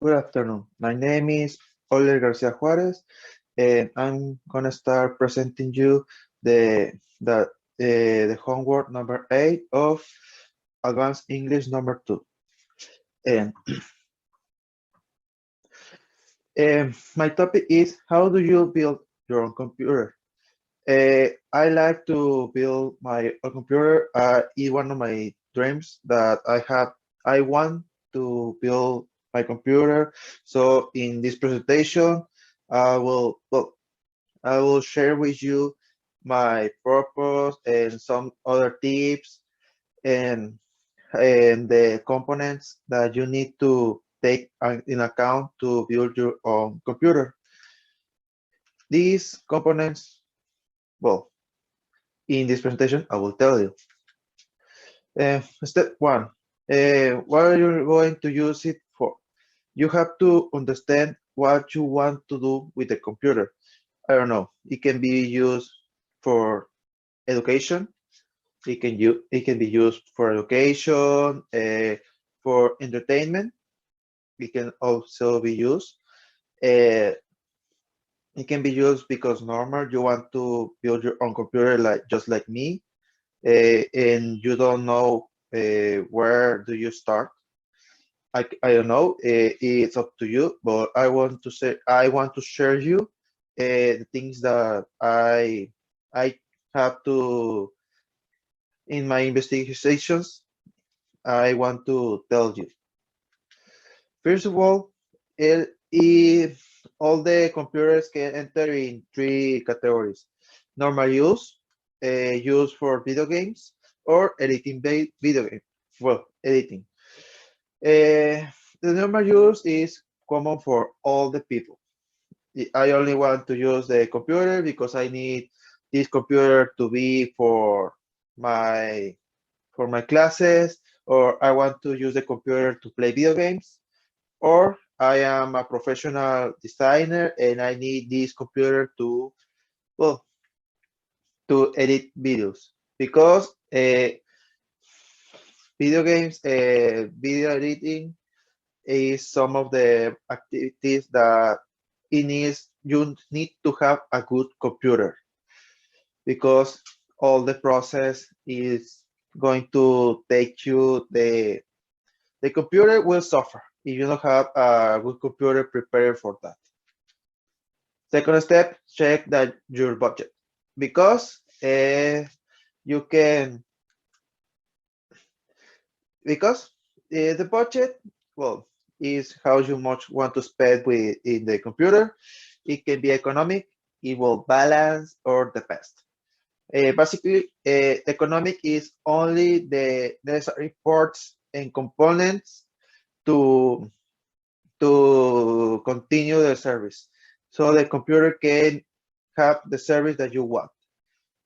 Good afternoon. My name is García Juárez, and I'm gonna start presenting you the homework number 8 of Advanced English number 2. And my topic is how do you build your own computer? I like to build my own computer. It's one of my dreams that I have. I want to build my computer. So in this presentation, I will share with you my purpose and some other tips and the components that you need to take in account to build your own computer. These components, well, in this presentation, I will tell you. Step one, what are you going to use it for? You have to understand what you want to do with the computer. I don't know, it can be used for education. It can be used for education, for entertainment. It can also be used. Uh, it can be used because normal you want to build your own computer like just like me, and you don't know where do you start. I don't know. It's up to you, but I want to share you the things that I have to in my investigations. I want to tell you. First of all, if all the computers can enter in three categories: normal use, use for video games, or editing video game. Well, editing. The normal use is common for all the people. I only want to use the computer because I need this computer to be my for my classes, or I want to use the computer to play video games, or I am a professional designer and I need this computer to, well, to edit videos because video editing is some of the activities that you need to have a good computer because all the process is going to take you the computer will suffer if you don't have a good computer prepared for that. Second step, check that your budget because you can the budget, well, is how you much want to spend in the computer. It can be economic, it will balance, or the best. Basically, economic is only the necessary parts and components to continue the service. So the computer can have the service that you want.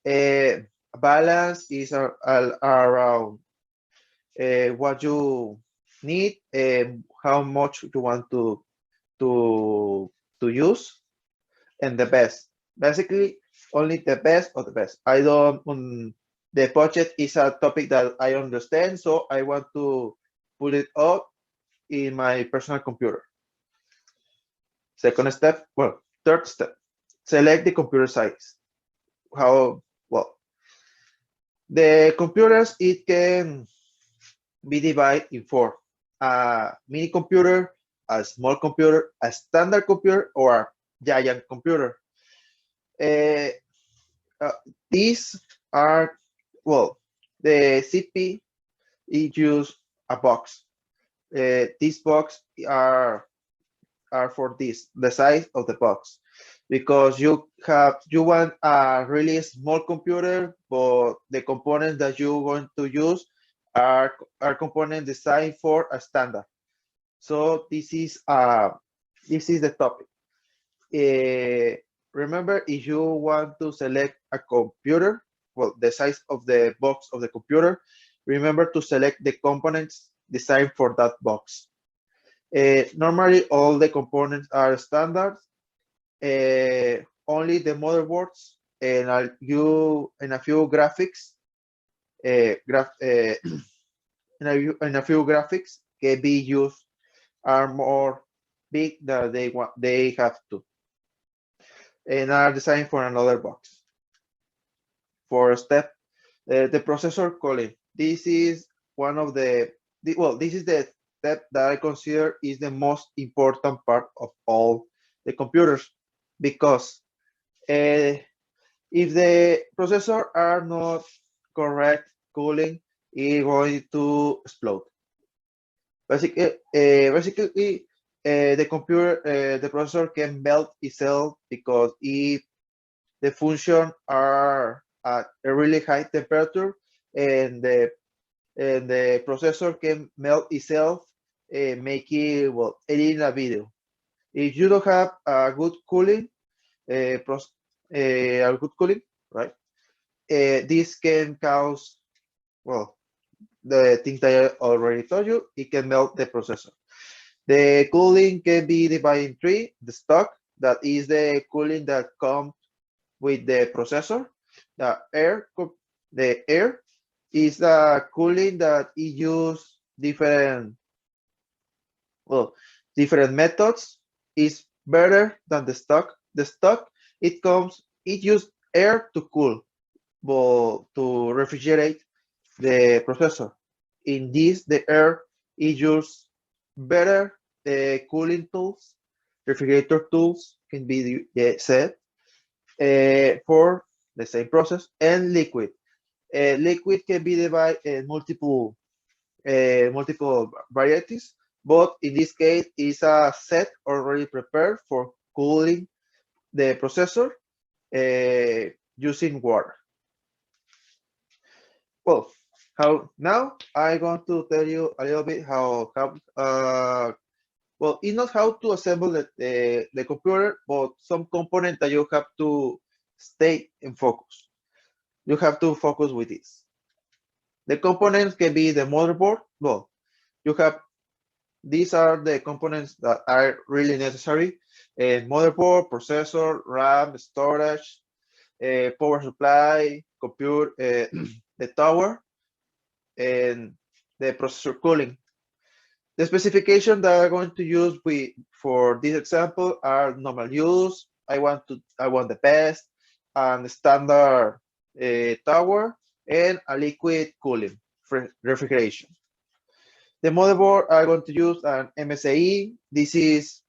Balance is around what you need and how much you want to use, and the best. Basically, only the best of the best. I don't. The budget is a topic that I understand, so I want to put it up in my personal computer. Second step, well, third step, select the computer size. How, well, the computers, it can be divided in four: a mini computer, a small computer, a standard computer, or a giant computer. Uh, these are, well, the CP, it use a box. These box are for the size of the box, because you want a really small computer, but the components that you're going to use are components designed for a standard. So this is the topic. Remember, if you want to select a computer, well, the size of the box of the computer, remember to select the components designed for that box. Normally, all the components are standard. Only the motherboards and a few graphics, in a few graphics can be used, are more big that they have to, and are designed for another box. For step, the processor calling. This is one of this is the step that I consider is the most important part of all the computers, because if the processor are not correct cooling, it's going to explode. Basically, the processor can melt itself because if the function are at a really high temperature, and the processor can melt itself, making editing a video. If you don't have a good cooling, right? This can cause the things that I already told you. It can melt the processor. The cooling can be divided in three: the stock, that is the cooling that comes with the processor. The air is the cooling that it use different methods. Is better than the stock. The stock, it use air to cool, but to refrigerate the processor. In this, the air is use better cooling tools, refrigerator tools can be set for the same process. And liquid. Liquid can be divided in multiple varieties, but in this case, is a set already prepared for cooling the processor using water. Well, now I'm going to tell you a little bit it's not how to assemble the computer, but some component that you have to stay in focus. You have to focus with this. The components can be the motherboard. Well, these are the components that are really necessary: motherboard, processor, RAM, storage, power supply, computer, the tower, and the processor cooling. The specification that I'm going to use for this example are normal use. I want the best, and standard tower, and a liquid cooling refrigeration. The motherboard I'm going to use an MSAE. This is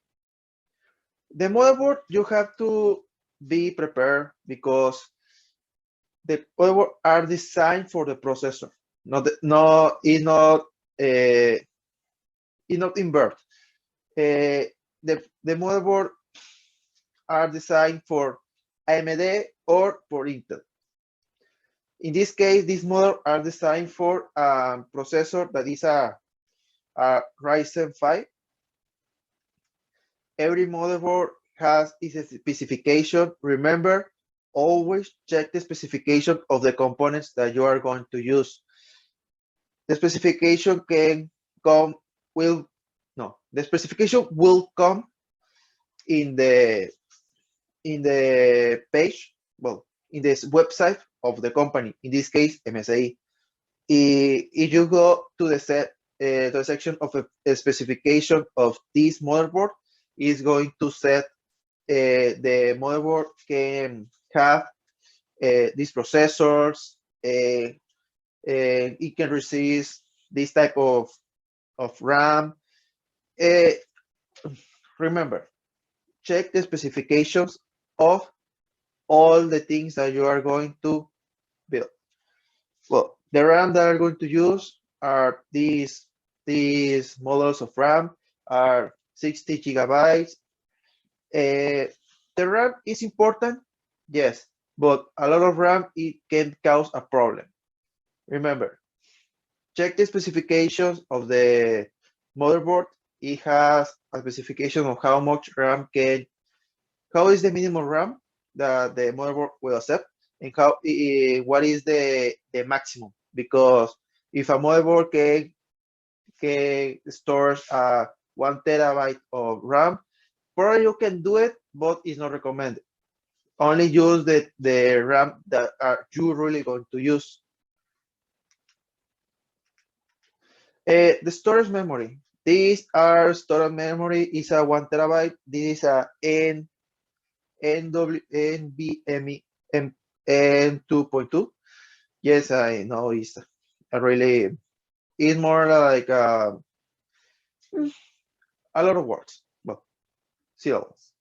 the motherboard. You have to be prepared because the motherboard are designed for the processor. It's not invert. The motherboard are designed for AMD or for Intel. In this case, these models are designed for a processor that is a Ryzen 5. Every motherboard has its specification. Remember, always check the specification of the components that you are going to use. The specification the specification will come in the page, in this website of the company, in this case, MSAE. If you go to the section of a specification of this motherboard, is going to set the motherboard can have these processors, it can receive this type of RAM. Remember, check the specifications of all the things that you are going to build. Well, the RAM that I'm going to use are these models of RAM are 60 gigabytes. The RAM is important, yes, but a lot of RAM, it can cause a problem. Remember, check the specifications of the motherboard. It has a specification of how much RAM how is the minimum RAM that the motherboard will accept, and what is the maximum. Because if a motherboard can store 1 terabyte of RAM, probably you can do it, but it's not recommended. Only use the RAM that are you really going to use. The storage memory. These are storage memory is a 1 terabyte. This is a NVMe N2.2. Yes, I know it's a really, it's more like a lot of words, but syllables.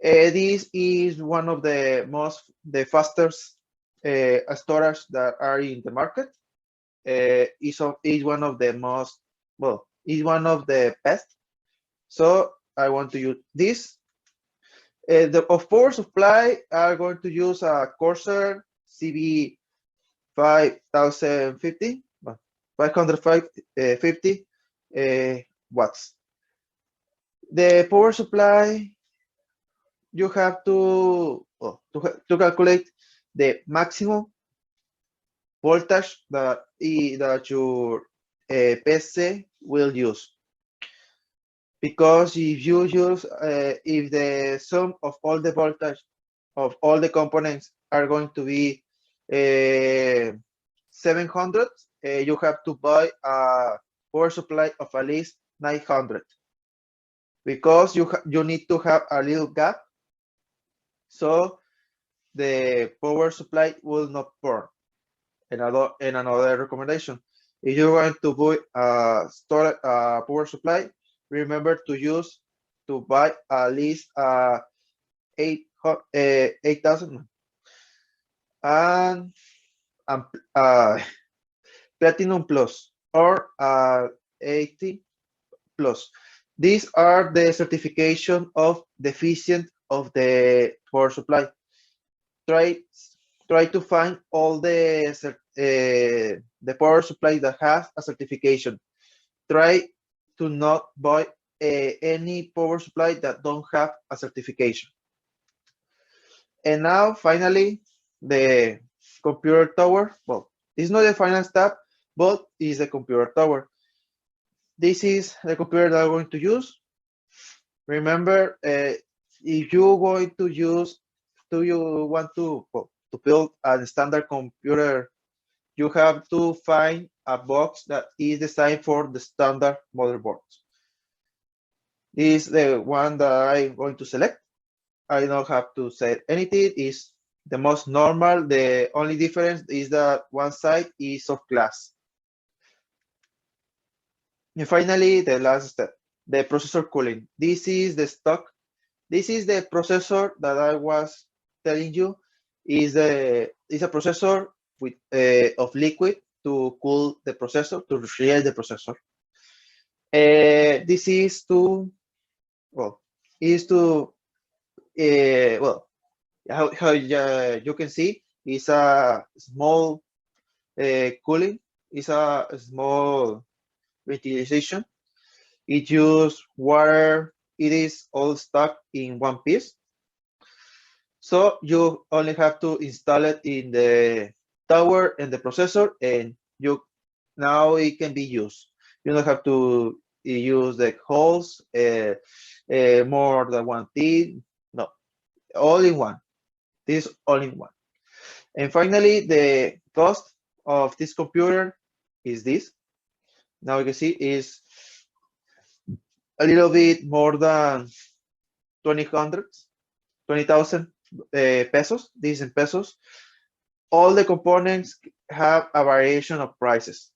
This is one of the fastest storage that are in the market. Is one of the most, well, is one of the best. So I want to use this. The of power supply are going to use a Corsair CB 5050, 550 watts. The power supply, you have to calculate the maximum voltage that your PC will use. Because if you use, if the sum of all the voltage of all the components are going to be 700, you have to buy a power supply of at least 900. Because you need to have a little gap, so the power supply will not burn. Another recommendation: if you're going to buy a power supply, remember to buy at least 8,000 and Platinum Plus or 80 Plus. These are the certification of the efficient of the power supply. Try to find all the power supply that has a certification. Try to not buy any power supply that don't have a certification. And now, finally, the computer tower. Well, it's not the final step, but it's the computer tower. This is the computer that I'm going to use. Remember, if you're going to use, you want to build a standard computer, you have to find a box that is designed for the standard motherboards. This is the one that I'm going to select. I don't have to say anything. It's the most normal. The only difference is that one side is of glass. And finally, the last step, the processor cooling. This is the stock. This is the processor that I was telling you. Is a processor with of liquid to cool the processor, to refrigerate the processor. This is to, well, how you can see, is a small cooling, is a small ventilation. It uses water. It is all stuck in one piece. So you only have to install it in the tower and the processor, and now it can be used. You don't have to use the holes, more than one thing. No, all in one. This all in one. And finally, the cost of this computer is this. Now you can see is a little bit more than 20,000 pesos. This in pesos. All the components have a variation of prices.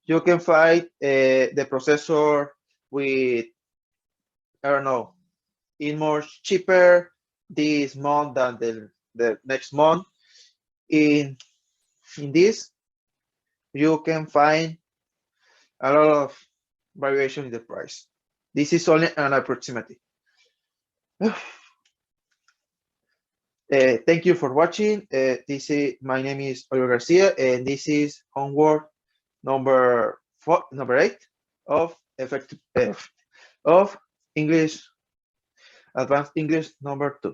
You can find the processor with, I don't know, in more cheaper this month than the next month. In this, you can find a lot of variation in the price. This is only an approximate. Thank you for watching. My name is Oliver Garcia, and this is homework number 8 of English, Advanced English number 2.